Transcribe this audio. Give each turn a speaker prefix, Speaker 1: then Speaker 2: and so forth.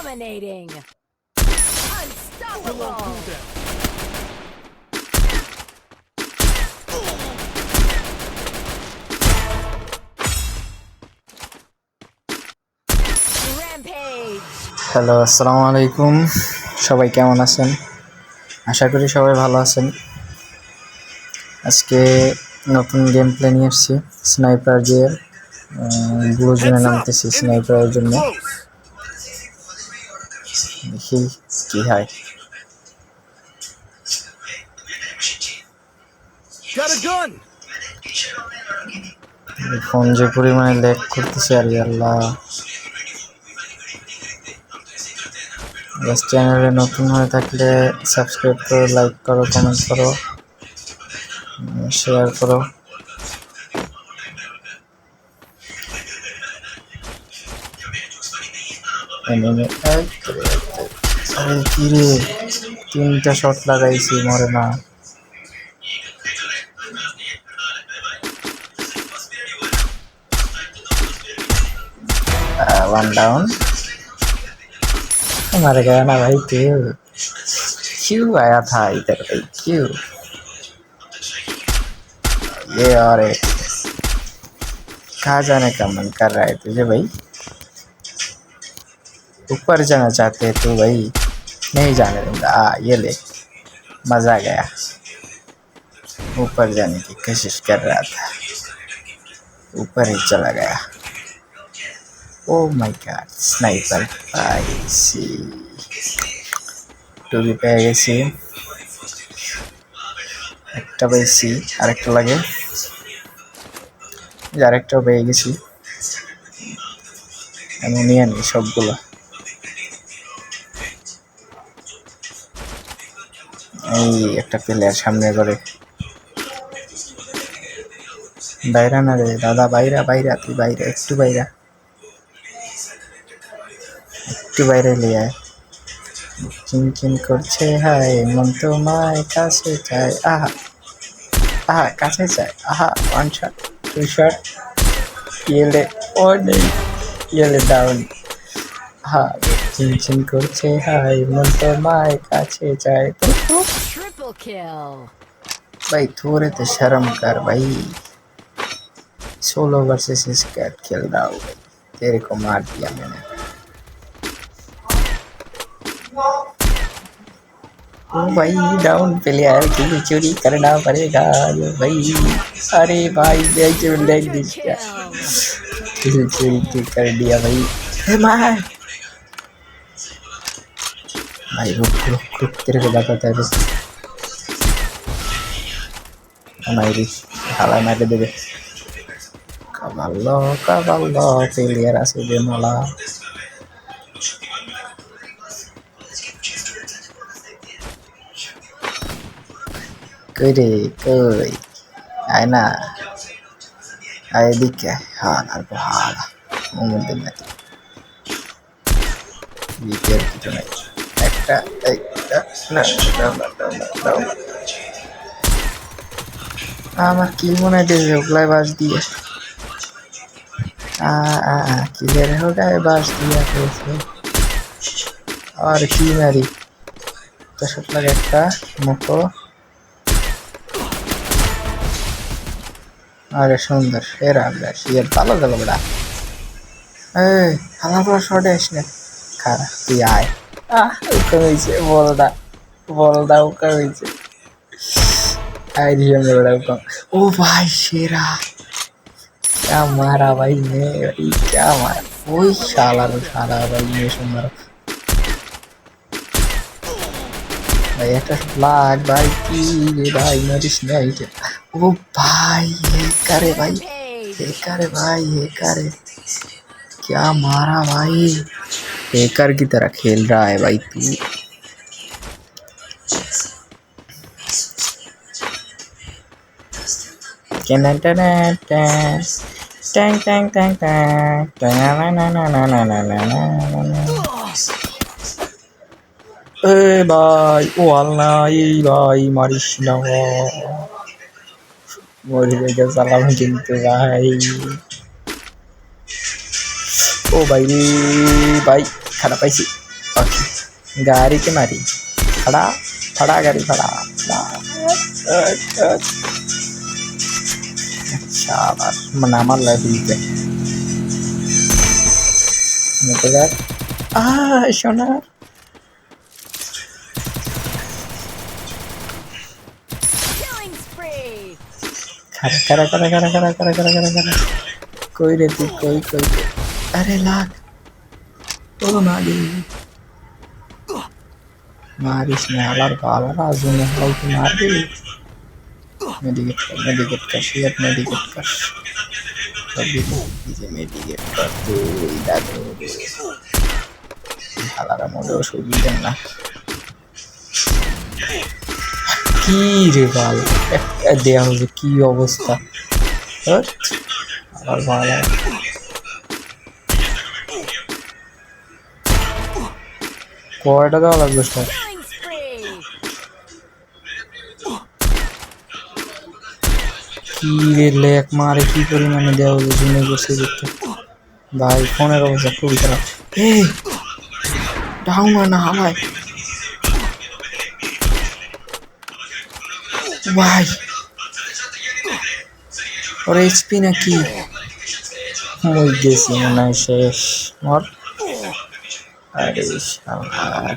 Speaker 1: Dominating.
Speaker 2: Below
Speaker 1: Unstoppable.
Speaker 2: cooldown.
Speaker 1: Rampage.
Speaker 3: Hello, আসসালামু আলাইকুম। সবাই কেমন আছেন? আশা করি সবাই ভালো আছেন। আজকে নতুন গেম প্লে নিয়ে এসেছি স্নাইপার দিয়ে ব্লু জোনে
Speaker 2: Heads up!
Speaker 3: নামতেছি
Speaker 2: Enemy
Speaker 3: স্নাইপারের জন্য।
Speaker 2: close.
Speaker 3: দেখি কি হয়।
Speaker 2: Got a gun.
Speaker 3: ফোন যে পরিমাণে ল্যাগ করতেছে আর আল্লাহ। চ্যানেলে নতুন হয়ে থাকলে সাবস্ক্রাইব করো, লাইক করো, কমেন্ট করো, শেয়ার করো। আরে কি রে, 3টা শট লাগাইছি, মরে না। One down. मर गया ना भाई, क्यों आया था इधर भाई, क्यों? ये और एक कहाँ जाने का मन कर रहा है तुझे भाई? ऊपर जाना चाहते है तू भाई? नहीं जाने दूंगा। ये ले, मजा आ गया। ऊपर जाने की कोशिश कर रहा था, ऊपर ही चला गया। Oh my god, sniper পাইছি। টুবি পেয়ে গেছি, একটা পাইছি, আরেকটা লাগে, আরেকটাও পেয়ে গেছি। আমি নিয়ে নিই সবগুলো। এই একটা প্লেয়ার সামনে করে, বাইরা না রে দাদা, বাইরা বাইরা, তুই বাইরে, একটু বাইরা, একটু বাইরে নিয়ে আয়। চিনচিন করছে হায় মন তোমায় কাছে চায়, আহা আহা কাছে চায়, আহা। 1 শট, 2 শট, ইয়েলে ও নেই, ইয়েলে ডাউন। আহা চিনচিন করছে হায় মন তোমায় কাছে চায়।
Speaker 1: Triple kill.
Speaker 3: भाई थोड़े तो शर्म कर भाई, सोलो वर्सेस स्क्वाड खेल रहा हूँ भाई, तेरे को मार दिया मैंने। ओ भाई डाउन प्लेयर की चोरी करना पड़ेगा भाई। अरे भाई जो लेग दिस क्या चोरी कर दिया भाई। हे मार भाई, रुक रुक रुक, तेरे को बताता है, रुक। हमारी हाला मार देवे। काबाल्लो प्लेयर আছে যে মালা। কই রে কই, আয় না, আয় এদিকে। হালার হালা মধ্যে নাই, বিকের কিছু নাই। একটা না, দাও। আমার কি মনে হয় ওগুলাই বাস দিয়ে किधर हो गए, बास दिया कैसे और की मारी तो शट लगे একটা মুখো। আরে সুন্দর, এরা ये ভালো গেল বড়া। এই আমার পুরো শটে আসলে খারা, তুই আয়। ওকে হয়েছে বলদা ওকে হয়েছে। আই দিয়ে বড়া ওকে। ও ভাই সেরা, क्या मारा भाई ने, भाई क्या मारा। ওই শালার ভাই মেশন মারা ভাই, একটা লাগ ভাই, কি রে ভাই মারিস না এইটা। ও भाई ये करे भाई,
Speaker 1: Rampage.
Speaker 3: ये करे भाई, ये करे, क्या मारा भाई। हैकर की तरह खेल रहा है भाई तू। टैंग टैंग टैंग ए भाई, ओ अल्लाह, ये भाई मारिस ना, মরে গেছে সালাম কিন্তু ভাই। ও ভাই রে ভাই, খারাপ পাইছি। गाड़ी के मारी खड़ा खड़ा गाड़ी खड़ा खड़ा। अच्छा मनामा लड़ीते मतलब सोना
Speaker 1: Killing spree.
Speaker 3: खड़ा खड़ा खड़ा खड़ा खड़ा खड़ा खड़ा खड़ा खड़ा कोई रहती कोई कोई कोई। अरे लाख तो मारी मारिस ने हालार बाला राजू ने हाल की मार दी। मेडिकेट कर शेयर मेडिकेट कर कभी इसे मेडिकेट कर तू इधर हालारा मोड़े सुबह देना की रे बाल দেয়া হবে কি অবস্থা আর বালা কয়টা দেওয়া লাগবে স্যার
Speaker 1: Killing spree.
Speaker 3: কি রে লেক মারে কি পরিমাণে দেওয়া হবে জুনে বসে দেখতে ভাই ফোনের অবস্থা খুবই খারাপ এই ডাউন না হালায় ভাই ওর এইচপি নাকি মই গেছি মনে হয় শেষ মর আরে শালার